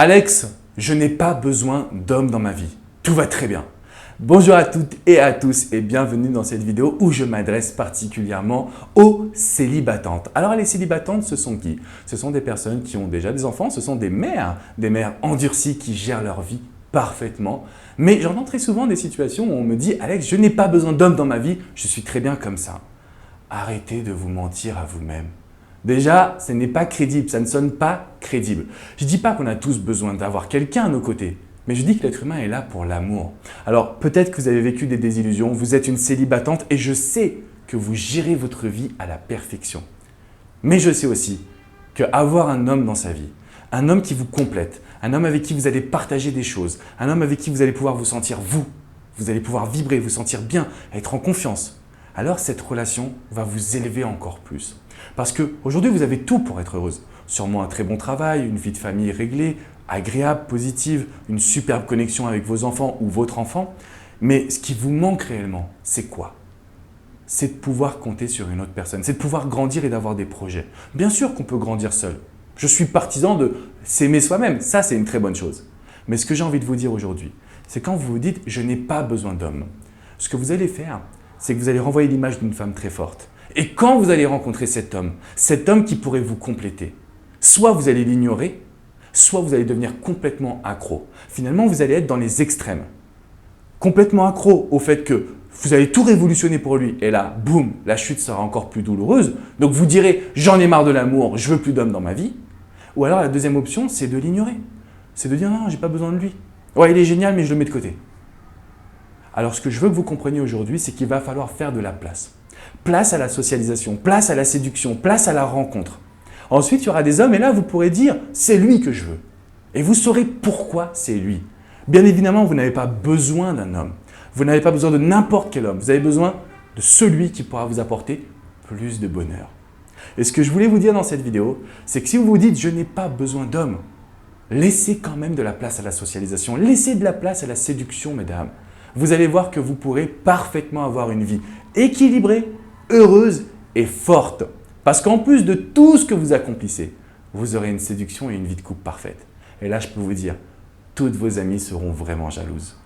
Alex, je n'ai pas besoin d'homme dans ma vie. Tout va très bien. Bonjour à toutes et à tous et bienvenue dans cette vidéo où je m'adresse particulièrement aux célibatantes. Alors les célibatantes, ce sont qui? Ce sont des personnes qui ont déjà des enfants, ce sont des mères endurcies qui gèrent leur vie parfaitement. Mais j'entends très souvent des situations où on me dit « Alex, je n'ai pas besoin d'homme dans ma vie, je suis très bien comme ça. » Arrêtez de vous mentir à vous-même. Déjà, ce n'est pas crédible, ça ne sonne pas crédible. Je ne dis pas qu'on a tous besoin d'avoir quelqu'un à nos côtés, mais je dis que l'être humain est là pour l'amour. Alors peut-être que vous avez vécu des désillusions, vous êtes une célibatante et je sais que vous gérez votre vie à la perfection. Mais je sais aussi qu'avoir un homme dans sa vie, un homme qui vous complète, un homme avec qui vous allez partager des choses, un homme avec qui vous allez pouvoir vous sentir vous allez pouvoir vibrer, vous sentir bien, être en confiance, alors cette relation va vous élever encore plus. Parce qu'aujourd'hui, vous avez tout pour être heureuse. Sûrement un très bon travail, une vie de famille réglée, agréable, positive, une superbe connexion avec vos enfants ou votre enfant. Mais ce qui vous manque réellement, c'est quoi? C'est de pouvoir compter sur une autre personne, c'est de pouvoir grandir et d'avoir des projets. Bien sûr qu'on peut grandir seul. Je suis partisan de s'aimer soi-même, ça c'est une très bonne chose. Mais ce que j'ai envie de vous dire aujourd'hui, c'est quand vous vous dites « je n'ai pas besoin d'homme », ce que vous allez faire, c'est que vous allez renvoyer l'image d'une femme très forte. Et quand vous allez rencontrer cet homme qui pourrait vous compléter, soit vous allez l'ignorer, soit vous allez devenir complètement accro. Finalement, vous allez être dans les extrêmes. Complètement accro au fait que vous allez tout révolutionner pour lui et là, boum, la chute sera encore plus douloureuse. Donc vous direz « j'en ai marre de l'amour, je veux plus d'homme dans ma vie ». Ou alors la deuxième option, c'est de l'ignorer. C'est de dire « non, j'ai pas besoin de lui. Ouais, il est génial, mais je le mets de côté ». Alors ce que je veux que vous compreniez aujourd'hui, c'est qu'il va falloir faire de la place. Place à la socialisation, place à la séduction, place à la rencontre. Ensuite, il y aura des hommes et là, vous pourrez dire « c'est lui que je veux ». Et vous saurez pourquoi c'est lui. Bien évidemment, vous n'avez pas besoin d'un homme. Vous n'avez pas besoin de n'importe quel homme. Vous avez besoin de celui qui pourra vous apporter plus de bonheur. Et ce que je voulais vous dire dans cette vidéo, c'est que si vous vous dites « je n'ai pas besoin d'homme », laissez quand même de la place à la socialisation. Laissez de la place à la séduction, mesdames. Vous allez voir que vous pourrez parfaitement avoir une vie équilibrée, heureuse et forte. Parce qu'en plus de tout ce que vous accomplissez, vous aurez une séduction et une vie de couple parfaite. Et là, je peux vous dire, toutes vos amies seront vraiment jalouses.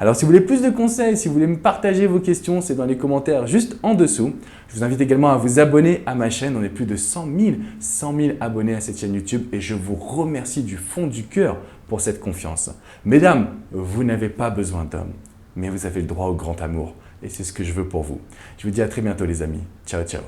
Alors, si vous voulez plus de conseils, si vous voulez me partager vos questions, c'est dans les commentaires juste en dessous. Je vous invite également à vous abonner à ma chaîne. On est plus de 100 000 abonnés à cette chaîne YouTube et je vous remercie du fond du cœur pour cette confiance. Mesdames, vous n'avez pas besoin d'hommes, mais vous avez le droit au grand amour. Et c'est ce que je veux pour vous. Je vous dis à très bientôt les amis. Ciao, ciao.